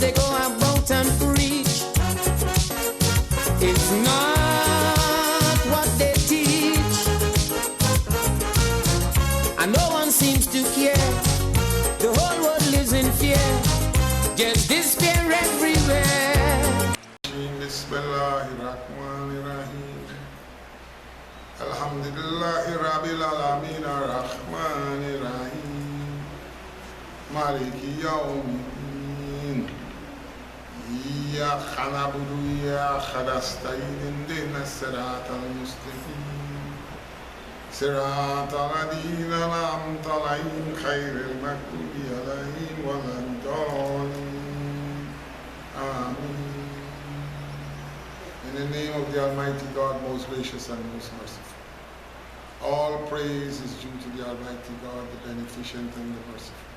they go about and preach is not what they teach, and no one seems to care. The whole world lives in fear, just despair everywhere. Bismillahirrahmanirrahim. Alhamdulillahi Rabbil Alameen Ar-Rahmanir-Rahim Maliki Yawmiddin Iyyaka na'budu wa iyyaka nasta'in Ihdinas siratal mustaqim Siratal ladzina an'amta 'alaihim ghairil maghdubi 'alaihim waladdallin. Amen. In the name of the Almighty God, most gracious and most merciful. All praise is due to the Almighty God, the beneficent and the merciful.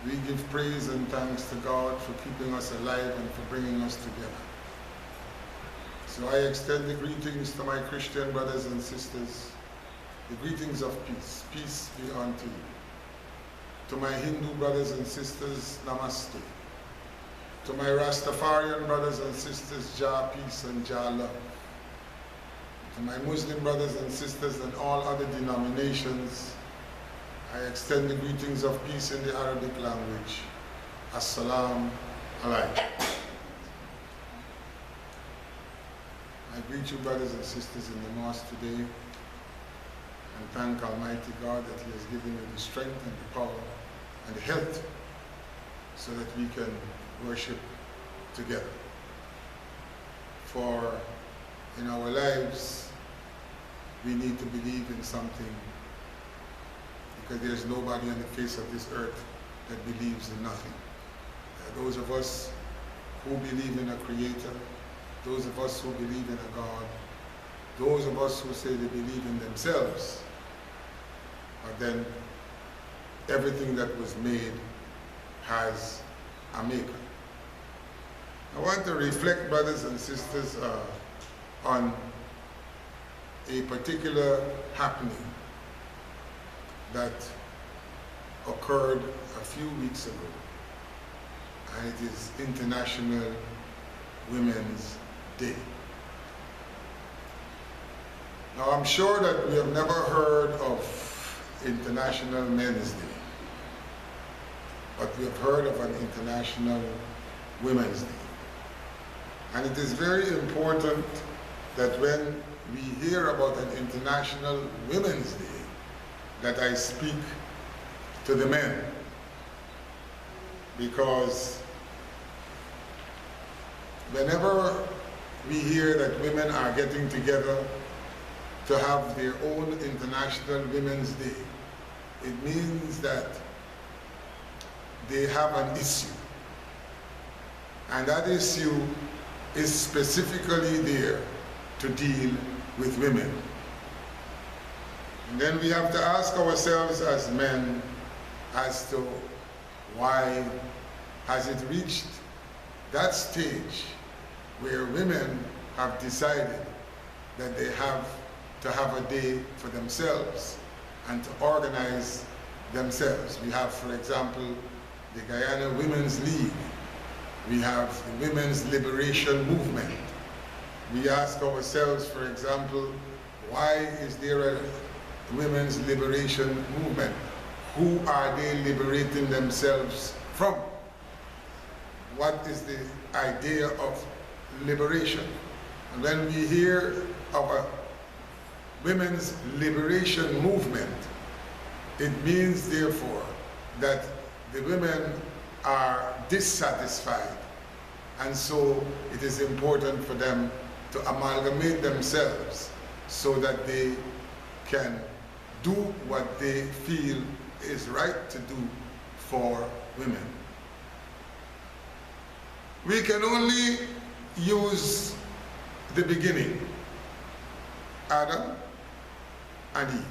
We give praise and thanks to God for keeping us alive and for bringing us together. So I extend the greetings to my Christian brothers and sisters, the greetings of peace. Peace be unto you. To my Hindu brothers and sisters, Namaste. To my Rastafarian brothers and sisters, Jah peace and Jah love. To my Muslim brothers and sisters and all other denominations, I extend the greetings of peace in the Arabic language. Assalamu alaikum. I greet you brothers and sisters in the mosque today and thank Almighty God that He has given you the strength and the power and the health so that we can worship together. For in our lives, we need to believe in something, because there's nobody on the face of this earth that believes in nothing. Those of us who believe in a creator, those of us who believe in a God, those of us who say they believe in themselves, but then everything that was made has a maker. I want to reflect, brothers and sisters, on a particular happening that occurred a few weeks ago, and it is International Women's Day. Now, I'm sure that we have never heard of International Men's Day, but we have heard of an International Women's Day. And it is very important that when we hear about an International Women's Day, that I speak to the men, because whenever we hear that women are getting together to have their own International Women's Day, it means that they have an issue. And that issue is specifically there to deal with women. And then we have to ask ourselves as men as to why has it reached that stage where women have decided that they have to have a day for themselves and to organize themselves. We have, for example, the Guyana Women's League. We have the Women's Liberation Movement. We ask ourselves, for example, why is there a Women's Liberation Movement? Who are they liberating themselves from? What is the idea of liberation? And when we hear of a Women's Liberation Movement, it means, therefore, that the women are dissatisfied, and so it is important for them to amalgamate themselves so that they can do what they feel is right to do for women. We can only use the beginning, Adam and Eve,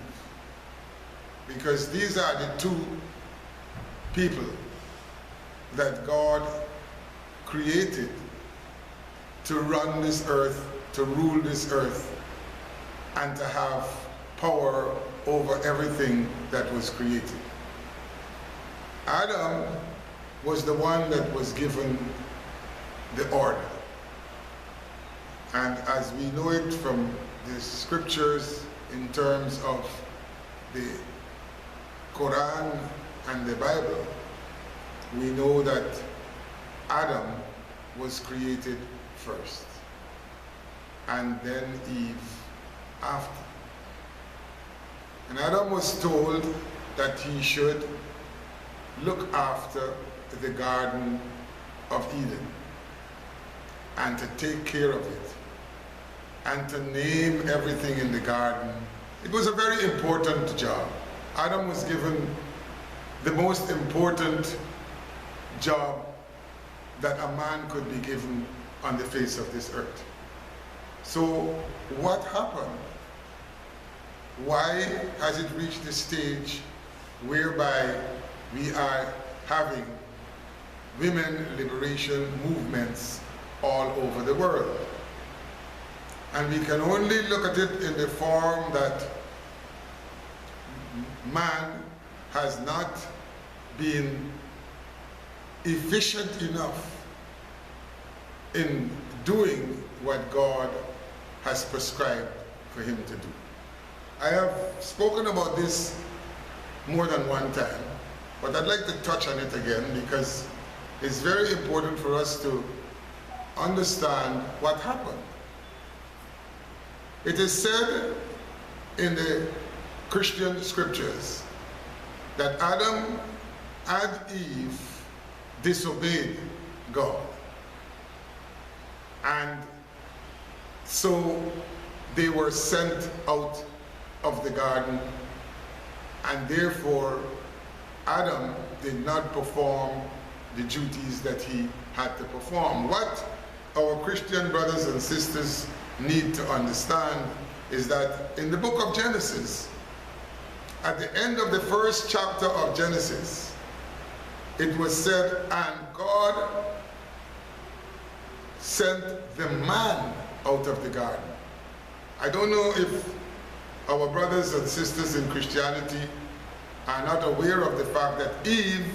because these are the two people that God created to run this earth, to rule this earth, and to have power over everything that was created. Adam was the one that was given the order. And as we know it from the scriptures in terms of the Quran and the Bible, we know that Adam was created first, and then Eve after. And Adam was told that he should look after the Garden of Eden and to take care of it and to name everything in the garden. It was a very important job. Adam was given the most important job that a man could be given on the face of this earth. So what happened? Why has it reached the stage whereby we are having women liberation movements all over the world? And we can only look at it in the form that man has not been efficient enough in doing what God has prescribed for him to do. I have spoken about this more than one time, but I'd like to touch on it again because it's very important for us to understand what happened. It is said in the Christian scriptures that Adam and Eve disobeyed God. And so they were sent out of the garden, and therefore Adam did not perform the duties that he had to perform. What our Christian brothers and sisters need to understand is that in the book of Genesis, at the end of the first chapter of Genesis, it was said, and God sent the man out of the garden. I don't know if our brothers and sisters in Christianity are not aware of the fact that Eve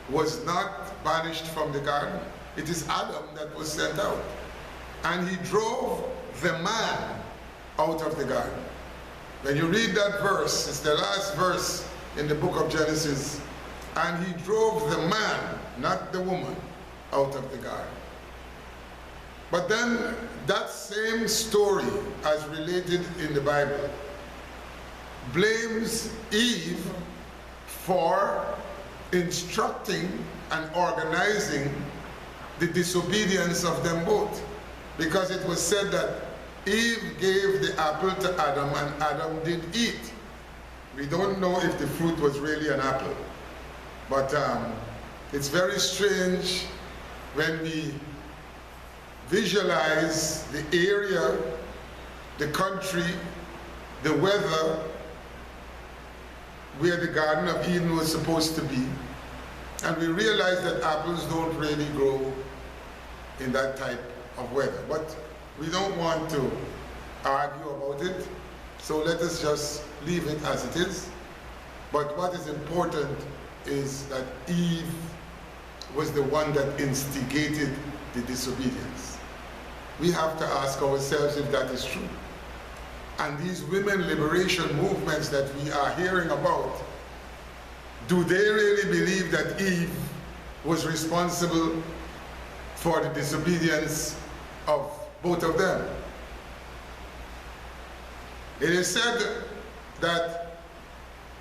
was not banished from the garden. It is Adam that was sent out. And he drove the man out of the garden. When you read that verse, it's the last verse in the book of Genesis, and he drove the man, not the woman, out of the garden. But then that same story, as related in the Bible, blames Eve for instructing and organizing the disobedience of them both. Because it was said that Eve gave the apple to Adam and Adam did eat. We don't know if the fruit was really an apple. But it's very strange when we visualize the area, the country, the weather, where the Garden of Eden was supposed to be, and we realize that apples don't really grow in that type of weather. But we don't want to argue about it, so let us just leave it as it is. But what is important is that Eve was the one that instigated the disobedience. We have to ask ourselves if that is true. And these women liberation movements that we are hearing about, do they really believe that Eve was responsible for the disobedience of both of them? It is said that,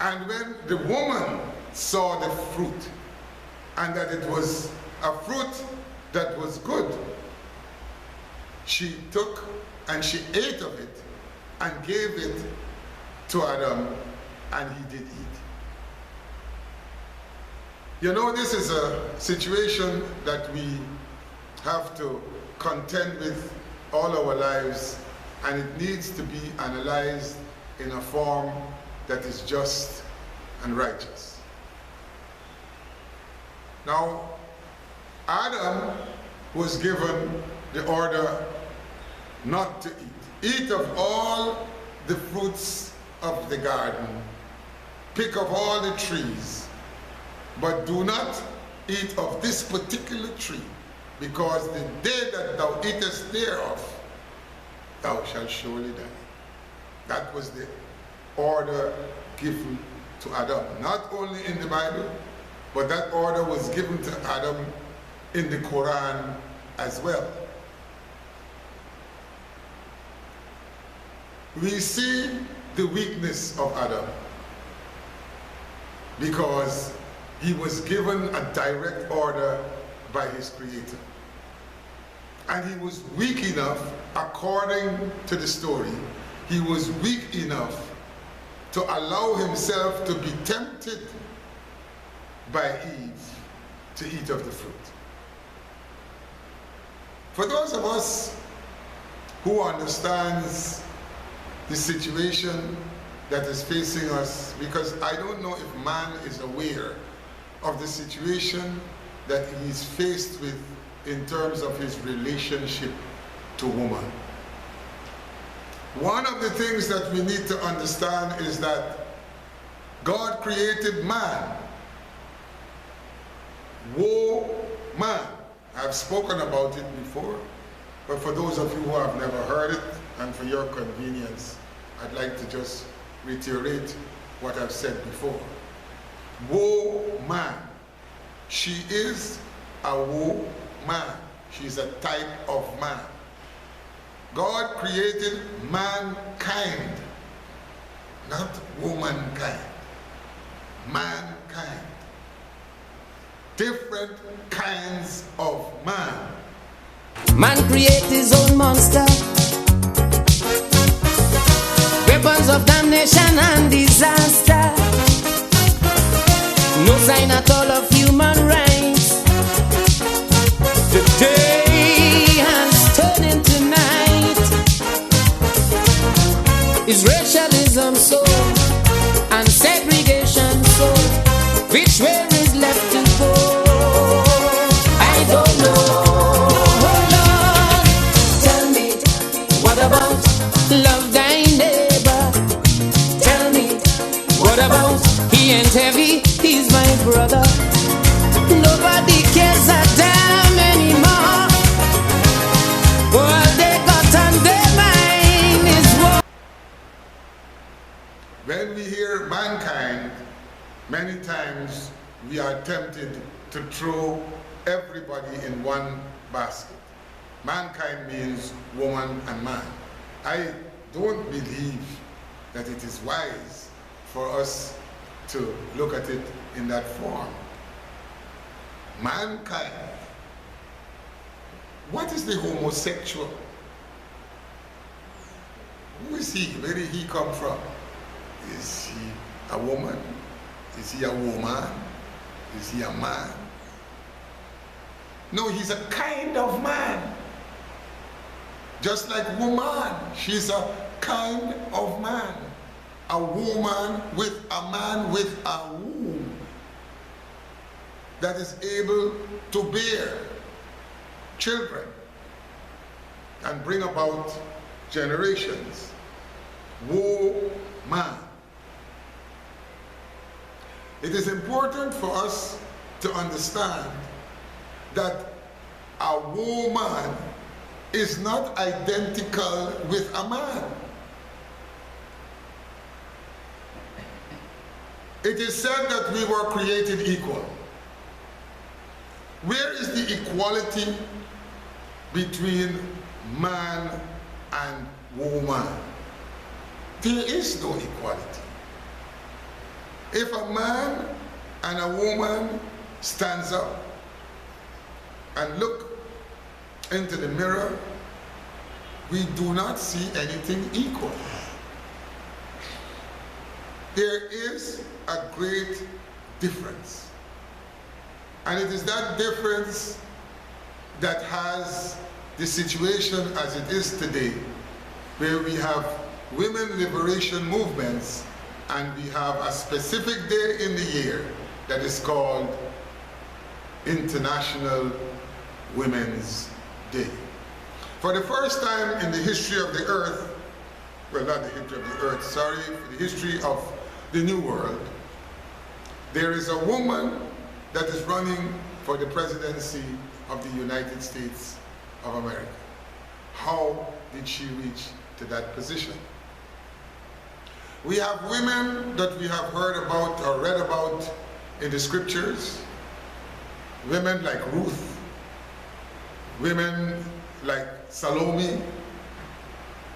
and when the woman saw the fruit, and that it was a fruit that was good, she took and she ate of it and gave it to Adam, and he did eat. You know, this is a situation that we have to contend with all our lives, and it needs to be analyzed in a form that is just and righteous. Now, Adam was given the order not to eat. Eat of all the fruits of the garden, pick of all the trees, but do not eat of this particular tree, because the day that thou eatest thereof, thou shalt surely die. That was the order given to Adam, not only in the Bible, but that order was given to Adam in the Quran as well. We see the weakness of Adam because he was given a direct order by his Creator. And he was weak enough, according to the story, he was weak enough to allow himself to be tempted by Eve to eat of the fruit. For those of us who understands the situation that is facing us, because I don't know if man is aware of the situation that he is faced with in terms of his relationship to woman. One of the things that we need to understand is that God created man. Woe, man. I've spoken about it before, but for those of you who have never heard it, and for your convenience, I'd like to just reiterate what I've said before. Woe, man. She is a woe man. She's a type of man. God created mankind, not womankind. Mankind. Different kinds of man. Man create his own monster, weapons of damnation and disaster. No sign at all of human rights. The day has turned into night. Is racialism so, and segregation so? Which way is left to go? I don't know. Love thy neighbor. Tell me, what about he ain't heavy, he's my brother. Nobody cares a damn anymore. All they got on their mind is war. When we hear mankind, many times we are tempted to throw everybody in one basket. Mankind means woman and man. I don't believe that it is wise for us to look at it in that form. Mankind. What is the homosexual? Who is he? Where did he come from? Is he a woman? Is he a woman? Is he a man? No, he's a kind of man. Just like woman, she's a kind of man. A woman with a man with a womb that is able to bear children and bring about generations. Woman. It is important for us to understand that a woman is not identical with a man. It is said that we were created equal. Where is the equality between man and woman? There is no equality. If a man and a woman stands up and look into the mirror, we do not see anything equal. There is a great difference. And it is that difference that has the situation as it is today, where we have women liberation movements and we have a specific day in the year that is called International Women's Day. For the first time in the history of the earth, well, not the history of the earth, sorry, for the history of the New World, there is a woman that is running for the presidency of the United States of America. How did she reach to that position? We have women that we have heard about or read about in the scriptures, women like Ruth, women like Salome,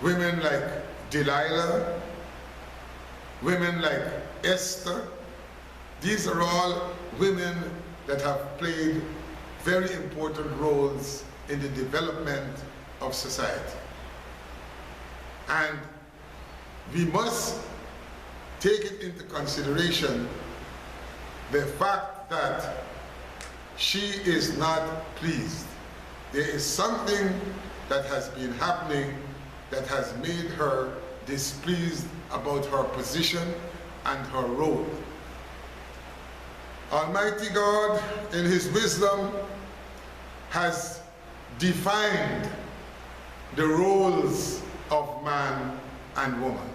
women like Delilah, women like Esther. These are all women that have played very important roles in the development of society. And we must take it into consideration the fact that she is not pleased. There is something that has been happening that has made her displeased about her position and her role. Almighty God, in His wisdom, has defined the roles of man and woman.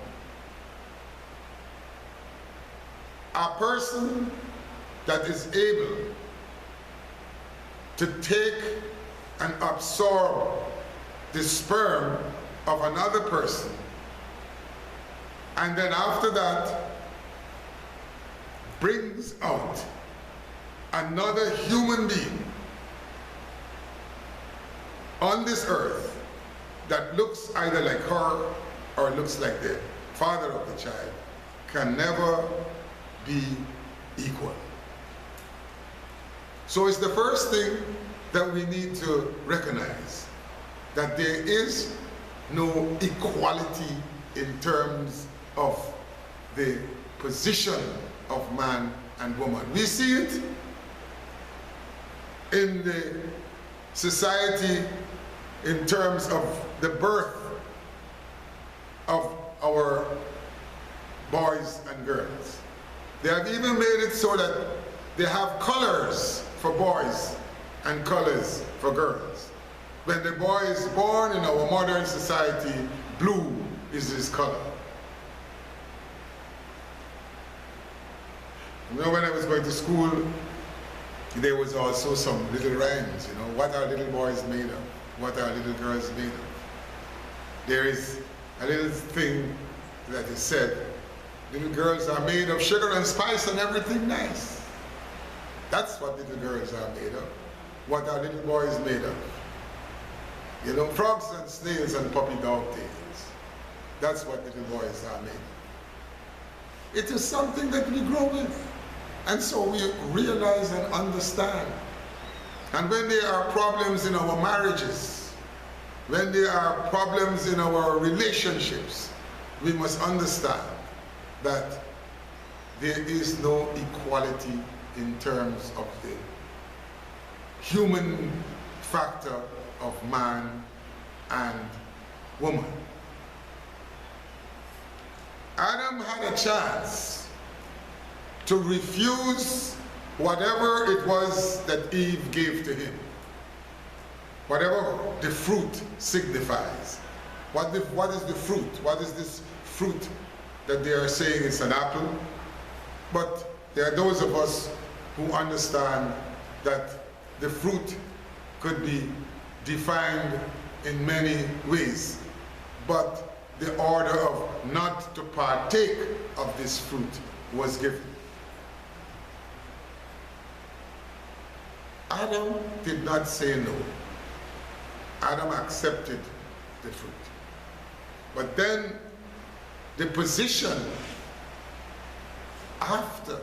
A person that is able to take and absorb the sperm of another person, and then after that brings out another human being on this earth that looks either like her or looks like the father of the child, can never be equal. So it's the first thing that we need to recognize, that there is no equality in terms of the position of man and woman. We see it in the society in terms of the birth of our boys and girls. They have even made it so that they have colors for boys and colors for girls. When the boy is born in our modern society, blue is his color. You know, when I was going to school, there was also some little rhymes, you know, what are little boys made of? What are little girls made of? There is a little thing that is said, little girls are made of sugar and spice and everything nice. That's what little girls are made of. What are little boys made of? You know, frogs and snails and puppy dog tails. That's what little boys are made of. It is something that we grow with. And so we realize and understand. And when there are problems in our marriages, when there are problems in our relationships, we must understand that there is no equality in terms of the human factor of man and woman. Adam had a chance to refuse whatever it was that Eve gave to him, whatever the fruit signifies. What is the fruit? What is this fruit that they are saying is an apple? But there are those of us who understand that the fruit could be defined in many ways, but the order of not to partake of this fruit was given. Adam did not say no. Adam accepted the fruit. But then the position after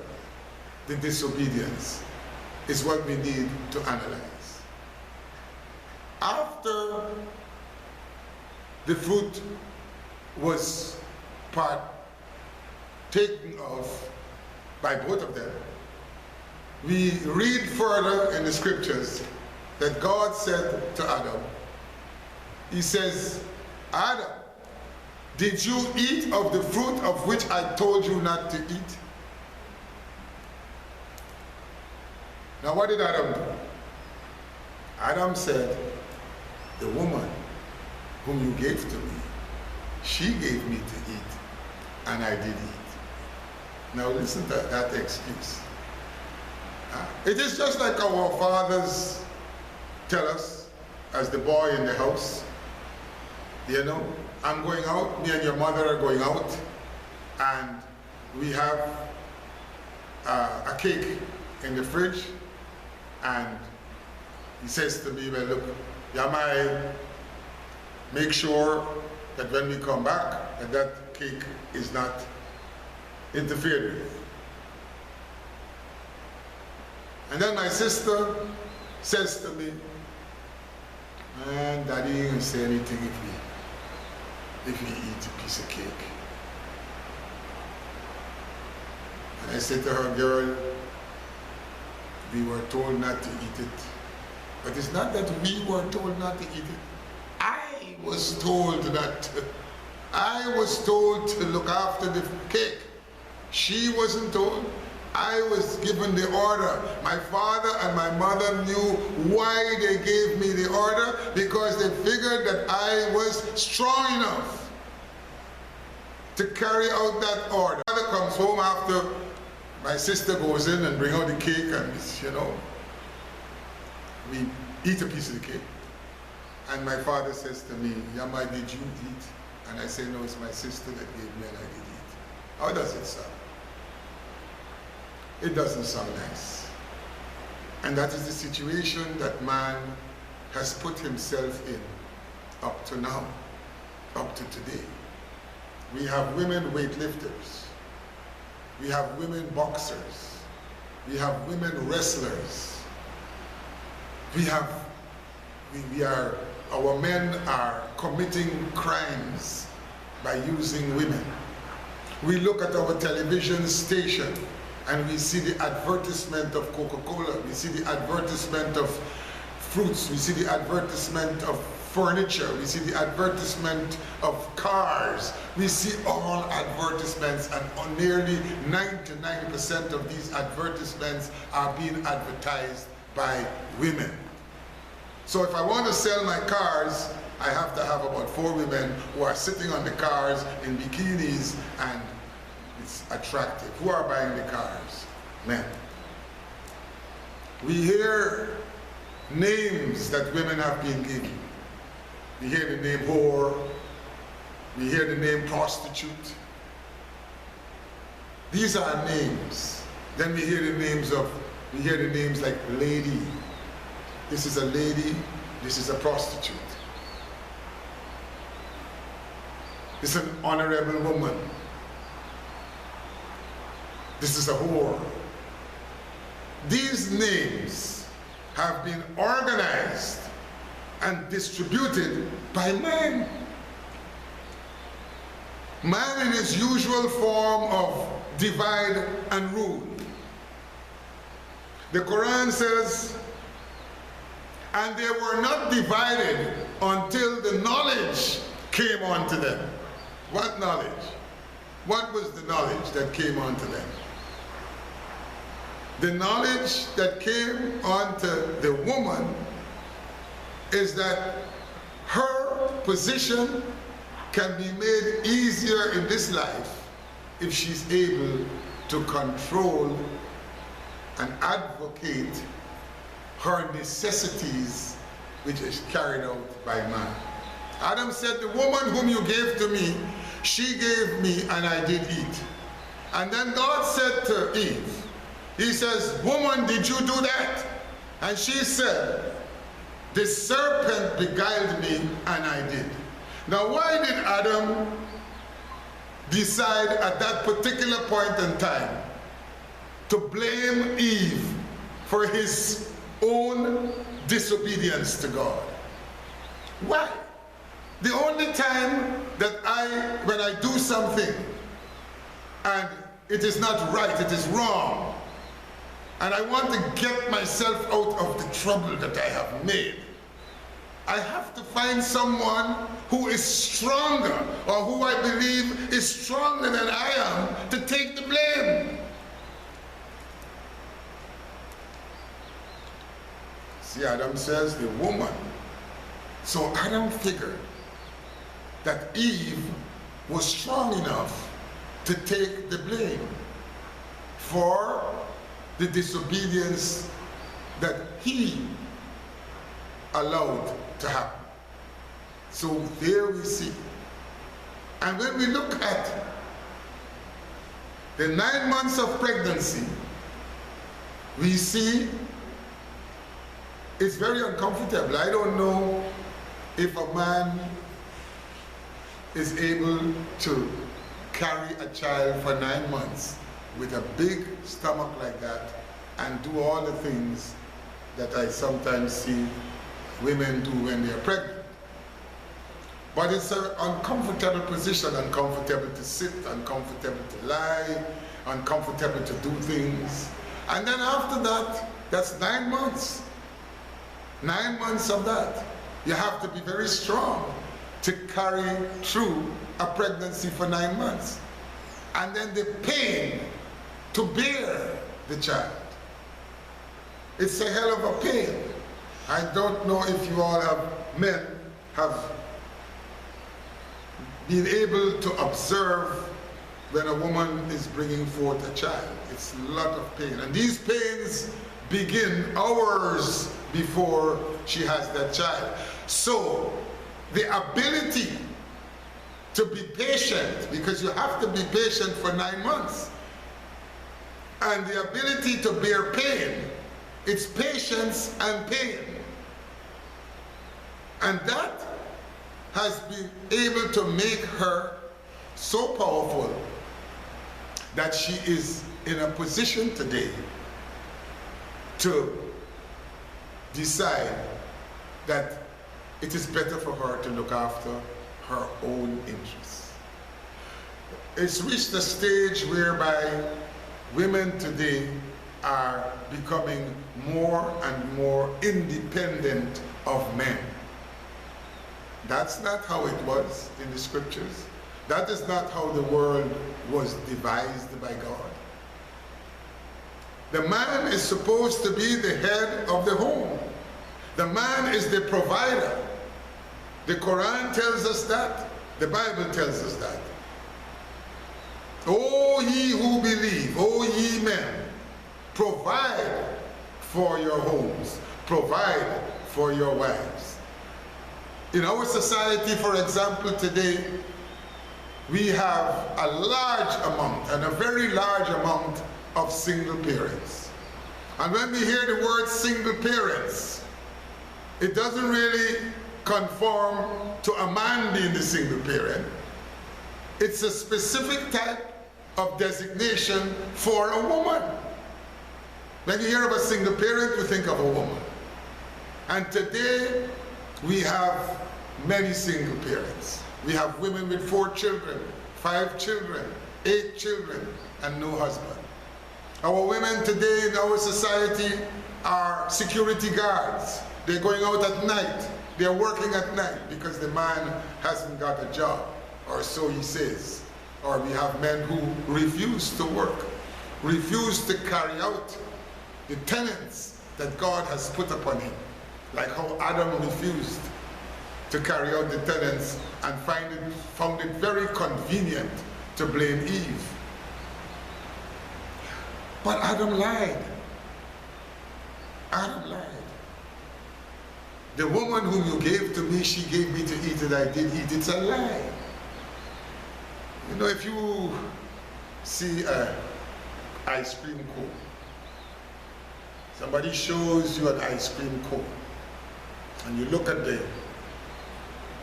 the disobedience is what we need to analyze. After the fruit was partaken of by both of them, we read further in the scriptures that God said to Adam, He says, Adam, did you eat of the fruit of which I told you not to eat? Now what did Adam do? Adam said, the woman whom you gave to me, she gave me to eat, and I did eat. Now listen to that excuse. It is just like our fathers tell us, as the boy in the house, you know, I'm going out, me and your mother are going out, and we have a cake in the fridge, and he says to me, well, look, Iamei, make sure that when we come back, that cake is not interfered with. And then my sister says to me, man, Daddy ain't gonna say anything if we eat a piece of cake. And I said to her, girl, we were told not to eat it. But it's not that we were told not to eat it. I was told not to. I was told to look after the cake. She wasn't told. I was given the order. My father and my mother knew why they gave me the order, because they figured that I was strong enough to carry out that order. My father comes home after my sister goes in and bring out the cake, and you know, we eat a piece of the cake. And my father says to me, Iamei, did you eat? And I say, no, it's my sister that gave me and I did eat. How does it sound? It doesn't sound nice. And that is the situation that man has put himself in up to now, up to today. We have women weightlifters. We have women boxers. We have women wrestlers. Our men are committing crimes by using women. We look at our television station and we see the advertisement of Coca-Cola, we see the advertisement of fruits, we see the advertisement of furniture, we see the advertisement of cars, we see all advertisements, and nearly 99% of these advertisements are being advertised by women. So if I want to sell my cars, I have to have about 4 women who are sitting on the cars in bikinis, and it's attractive. Who are buying the cars? Men. We hear names that women have been given. We hear the name whore. We hear the name prostitute. These are names. Then we hear the names like lady. This is a lady, this is a prostitute. This is an honorable woman. This is a whore. These names have been organized and distributed by man. Man in his usual form of divide and rule. The Quran says, and they were not divided until the knowledge came unto them. What knowledge? What was the knowledge that came unto them? The knowledge that came unto the woman is that her position can be made easier in this life if she's able to control and advocate her necessities, which is carried out by man. Adam said, the woman whom you gave to me, she gave me and I did eat. And then God said to Eve, he says, woman, did you do that? And she said, the serpent beguiled me and I did. Now why did Adam decide at that particular point in time to blame Eve for his own disobedience to God? Why? The only time that when I do something and it is not right, it is wrong, and I want to get myself out of the trouble that I have made, I have to find someone who is stronger, or who I believe is stronger than I am, to take the blame. See, Adam says the woman. So Adam figured that Eve was strong enough to take the blame for the disobedience that he allowed to happen. So there we see. And when we look at the 9 months of pregnancy, we see it's very uncomfortable. I don't know if a man is able to carry a child for 9 months with a big stomach like that and do all the things that I sometimes see women do when they're pregnant. But it's an uncomfortable position, uncomfortable to sit, uncomfortable to lie, uncomfortable to do things. And then after that, that's 9 months. 9 months of that. You have to be very strong to carry through a pregnancy for 9 months. And then the pain to bear the child. It's a hell of a pain. I don't know if you all men have been able to observe when a woman is bringing forth a child. It's a lot of pain. And these pains begin hours before she has that child. So the ability to be patient, because you have to be patient for 9 months, and the ability to bear pain, it's patience and pain. And that has been able to make her so powerful that she is in a position today to decide that it is better for her to look after her own interests. It's reached a stage whereby women today are becoming more and more independent of men. That's not how it was in the scriptures. That is not how the world was devised by God. The man is supposed to be the head of the home. The man is the provider. The Quran tells us that. The Bible tells us that. O ye who believe, O ye men, provide for your homes, provide for your wives. In our society, for example, today, we have a large amount, and a very large amount, of single parents. And when we hear the word single parents, it doesn't really conform to a man being the single parent. It's a specific type of designation for a woman. When you hear of a single parent, you think of a woman. And today, we have many single parents. We have women with 4 children, 5 children, 8 children, and no husband. Our women today in our society are security guards. They're going out at night. They're working at night because the man hasn't got a job, or so he says. Or we have men who refuse to work, refuse to carry out the tenets that God has put upon him. Like how Adam refused to carry out the tenets and found it very convenient to blame Eve. But Adam lied. Adam lied. The woman whom you gave to me, she gave me to eat it, I did eat it. It's a lie. You know, if you see an ice cream cone, somebody shows you an ice cream cone, and you look at the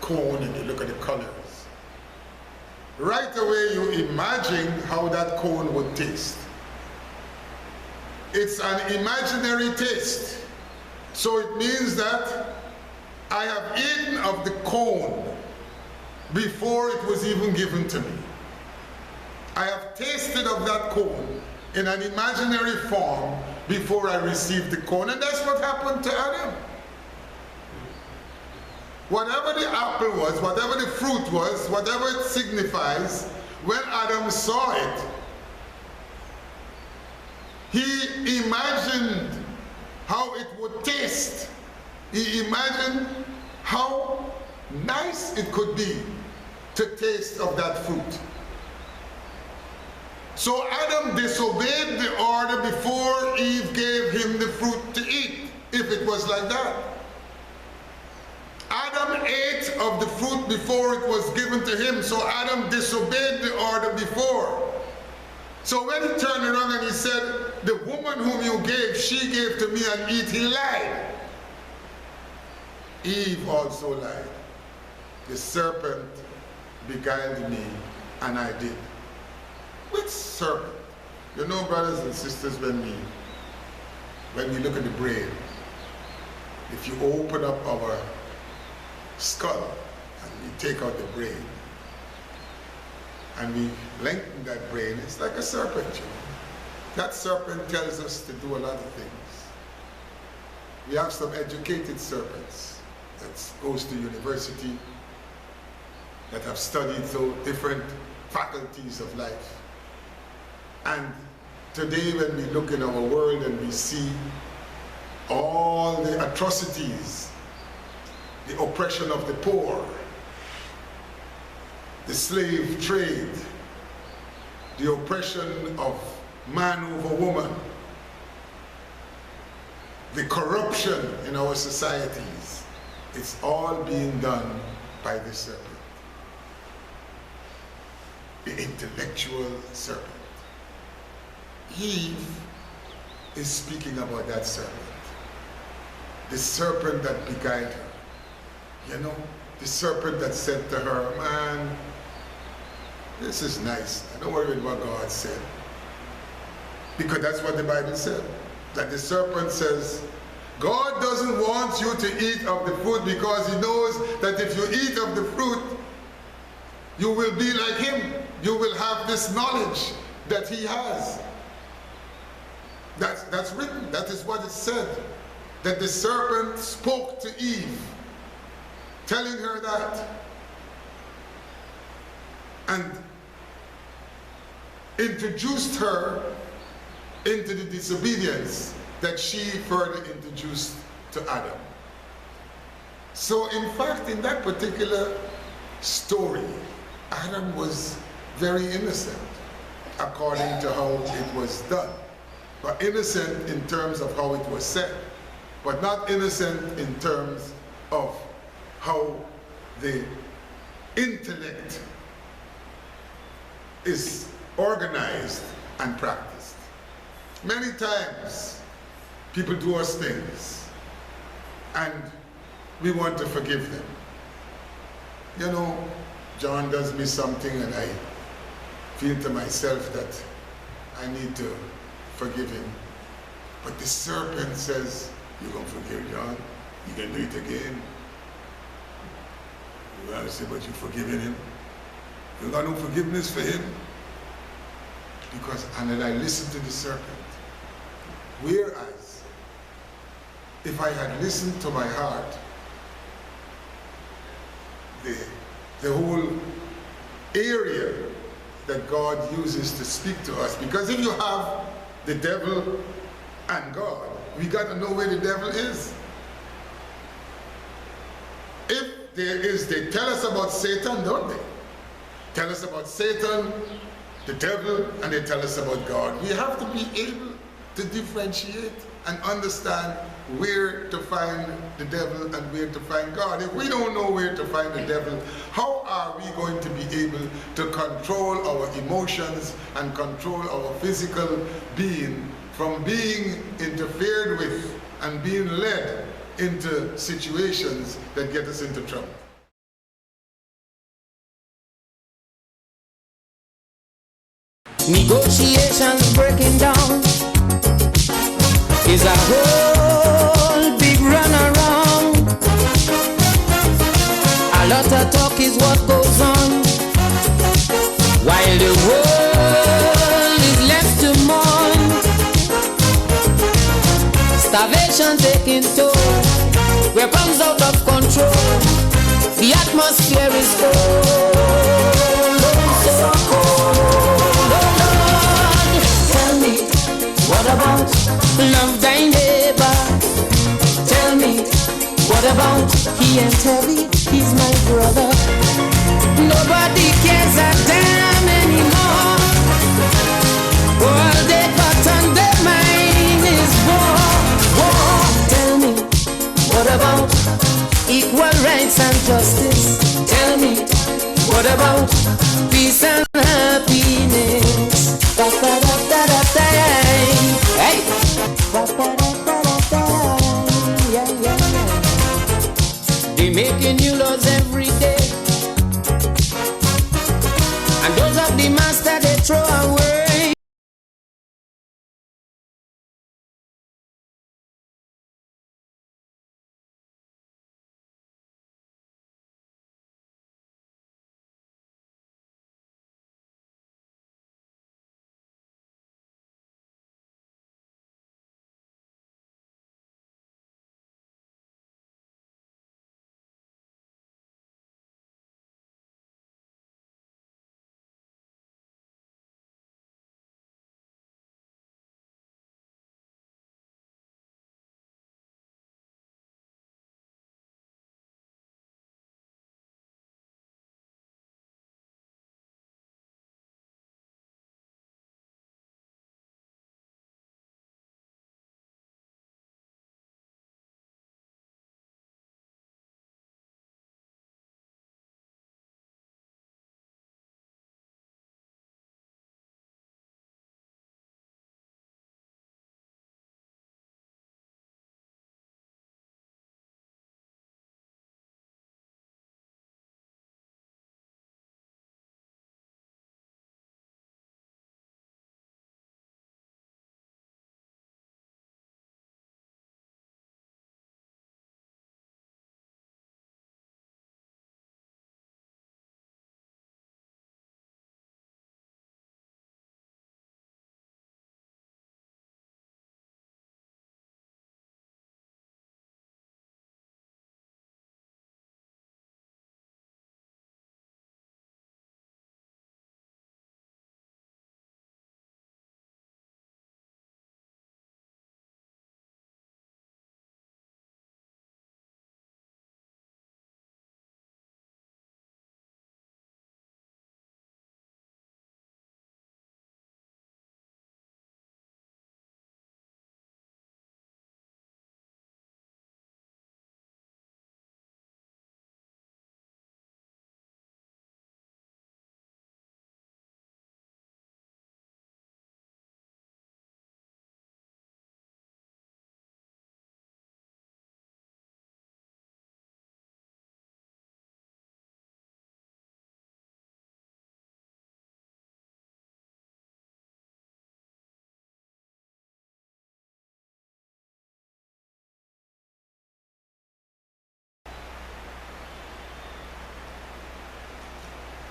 cone and you look at the colors, right away you imagine how that cone would taste. It's an imaginary taste. So it means that I have eaten of the cone before it was even given to me. I have tasted of that cone in an imaginary form before I received the cone. And that's what happened to Adam. Whatever the apple was, whatever the fruit was, whatever it signifies, when Adam saw it, he imagined how it would taste. He imagined how nice it could be to taste of that fruit. So Adam disobeyed the order before Eve gave him the fruit to eat, if it was like that. Adam ate of the fruit before it was given to him, so Adam disobeyed the order before. So when he turned around and he said, the woman whom you gave, she gave to me and eat, he lied. Eve also lied. The serpent beguiled me, and I did. Which serpent? You know, brothers and sisters, when we look at the brain, if you open up our skull and we take out the brain and we lengthen that brain, it's like a serpent. You know? That serpent tells us to do a lot of things. We have some educated serpents that goes to university, that have studied so different faculties of life. And today when we look in our world and we see all the atrocities, the oppression of the poor, the slave trade, the oppression of man over woman, the corruption in our societies, it's all being done by the serpent. The intellectual serpent. Eve is speaking about that serpent. The serpent that beguiled her. You know, the serpent that said to her, man, this is nice. I don't worry about what God said. Because that's what the Bible said. That the serpent says, God doesn't want you to eat of the fruit because he knows that if you eat of the fruit, you will be like him. You will have this knowledge that he has. That's written. That is what it said. That the serpent spoke to Eve, telling her that. And introduced her into the disobedience that she further introduced to Adam. So in fact, in that particular story, Adam was very innocent according to how it was done. But innocent in terms of how it was said, but not innocent in terms of how the intellect is organized and practiced. Many times people do us things and we want to forgive them. You know, John does me something and I feel to myself that I need to forgive him. But the serpent says, you're going to forgive John? You're going to do it again? You got to say, but you're forgiving him? You got no forgiveness for him? Because, and then I listened to the serpent. Whereas, if I had listened to my heart, the whole area that God uses to speak to us, because if you have the devil and God, we got to know where the devil is. If there is, they tell us about Satan, don't they? Tell us about Satan, the devil, and they tell us about God. We have to be able to differentiate and understand where to find the devil and where to find God. If we don't know where to find the devil, how are we going to be able to control our emotions and control our physical being from being interfered with and being led into situations that get us into trouble? Negotiations breaking down is a whole big runaround. A lot of talk is what goes on, while the world is left to mourn. Starvation taking toll, weapons out of control. The atmosphere is cold, so cold. Tell me, what about love thy neighbor? Tell me, what about he ain't heavy, he's my brother. Nobody cares a damn anymore. rights and justice. Tell me, what about peace and happiness? Hey! They making new laws every day, and those of the master they throw away.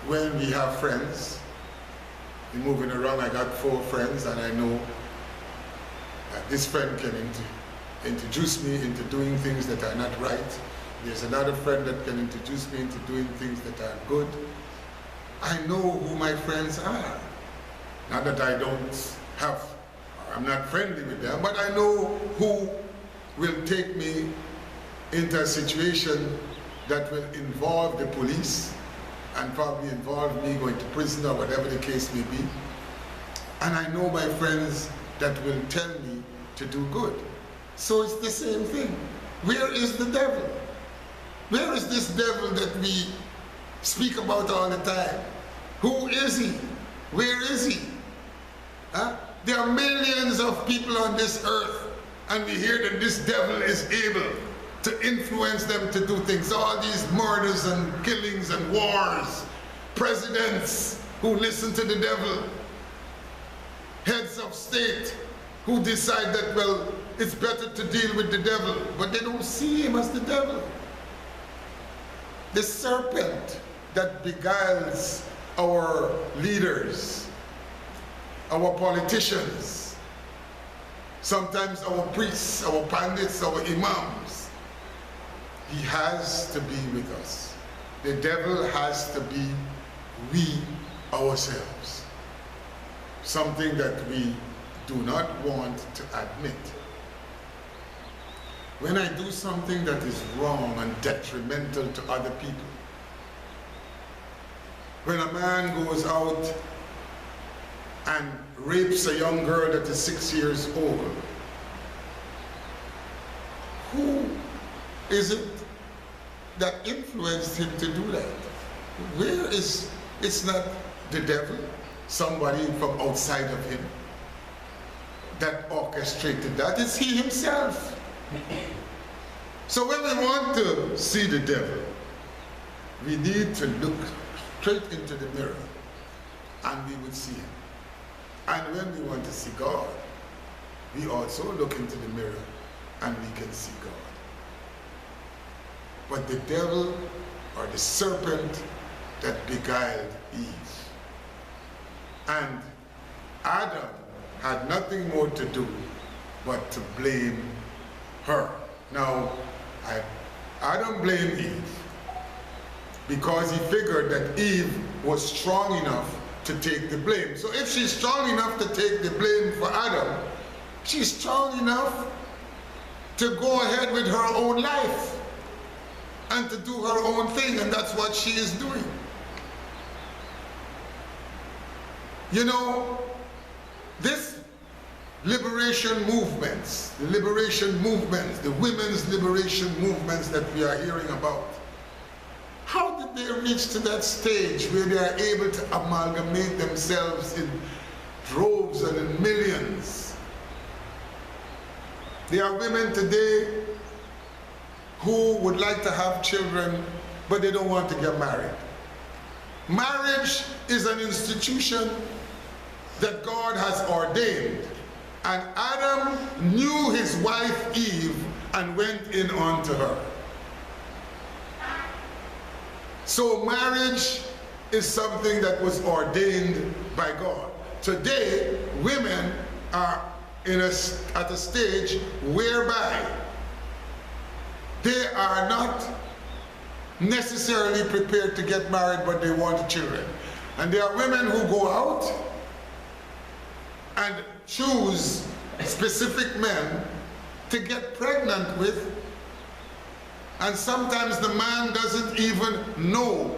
When we have friends, we're moving around, I got 4 friends, and I know that this friend can introduce me into doing things that are not right. There's another friend that can introduce me into doing things that are good. I know who my friends are. Not that I don't have, I'm not friendly with them, but I know who will take me into a situation that will involve the police and probably involve me going to prison or whatever the case may be. And I know my friends that will tell me to do good. So it's the same thing. Where is the devil? Where is this devil that we speak about all the time? Who is he? Where is he? Huh? There are millions of people on this earth, and we hear that this devil is able to influence them to do things. All these murders and killings and wars, presidents who listen to the devil, heads of state who decide that, well, it's better to deal with the devil, but they don't see him as the devil. The serpent that beguiles our leaders, our politicians, sometimes our priests, our pandits, our imams. He has to be with us. The devil has to be we ourselves. Something that we do not want to admit. When I do something that is wrong and detrimental to other people, when a man goes out and rapes a young girl that is 6 years old, who is it that influenced him to do that? Where is, it's not the devil, somebody from outside of him that orchestrated that. It's he himself. So when we want to see the devil, we need to look straight into the mirror and we would see him. And when we want to see God, we also look into the mirror and we can see God. But the devil, or the serpent that beguiled Eve, and Adam had nothing more to do but to blame her. Now, Adam blamed Eve because he figured that Eve was strong enough to take the blame. So if she's strong enough to take the blame for Adam, she's strong enough to go ahead with her own life and to do her own thing, and that's what she is doing. You know, this liberation movements, the women's liberation movements that we are hearing about, how did they reach to that stage where they are able to amalgamate themselves in droves and in millions? There are women today who would like to have children, but they don't want to get married. Marriage is an institution that God has ordained. And Adam knew his wife Eve and went in onto her. So marriage is something that was ordained by God. Today, women are at a stage whereby they are not necessarily prepared to get married, but they want children. And there are women who go out and choose specific men to get pregnant with, and sometimes the man doesn't even know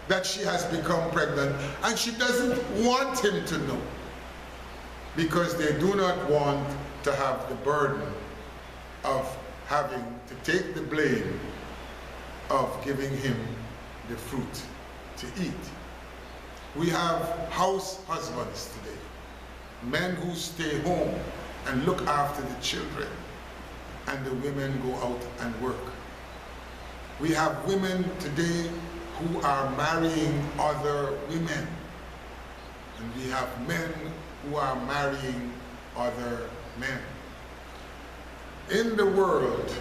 that she has become pregnant, and she doesn't want him to know, because they do not want to have the burden of having to take the blame of giving him the fruit to eat. We have house husbands today, men who stay home and look after the children, and the women go out and work. We have women today who are marrying other women, and we have men who are marrying other men. In the world,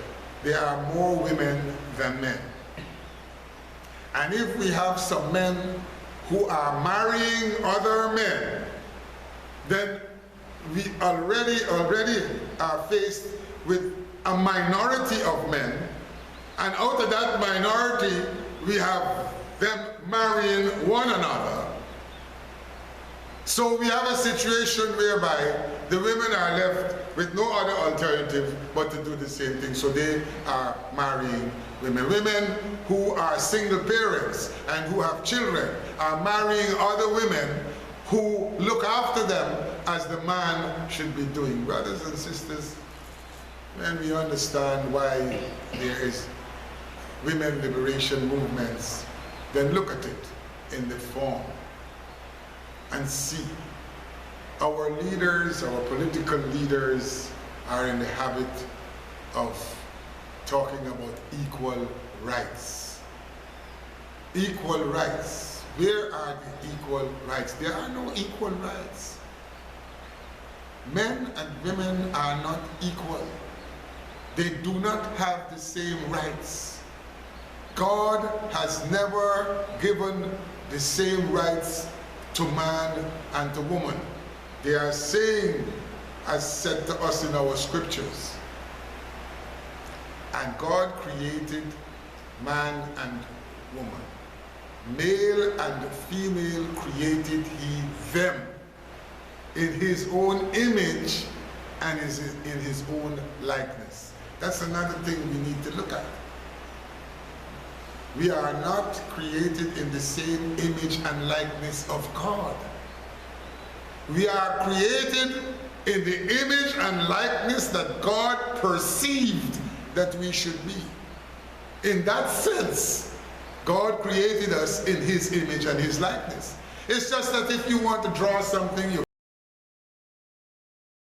there are more women than men. And if we have some men who are marrying other men, then we already are faced with a minority of men, and out of that minority, we have them marrying one another. So we have a situation whereby the women are left with no other alternative but to do the same thing. So they are marrying women. Women who are single parents and who have children are marrying other women who look after them as the man should be doing. Brothers and sisters, when we understand why there is women liberation movements, then look at it in the form and see. Our leaders, our political leaders, are in the habit of talking about equal rights. Equal rights. Where are the equal rights? There are no equal rights. Men and women are not equal. They do not have the same rights. God has never given the same rights to man and to woman. They are saying, as said to us in our scriptures, and God created man and woman. Male and female created he them in his own image and in his own likeness. That's another thing we need to look at. We are not created in the same image and likeness of God. We are created in the image and likeness that God perceived that we should be. In that sense, God created us in his image and his likeness. It's just that if you want to draw something, you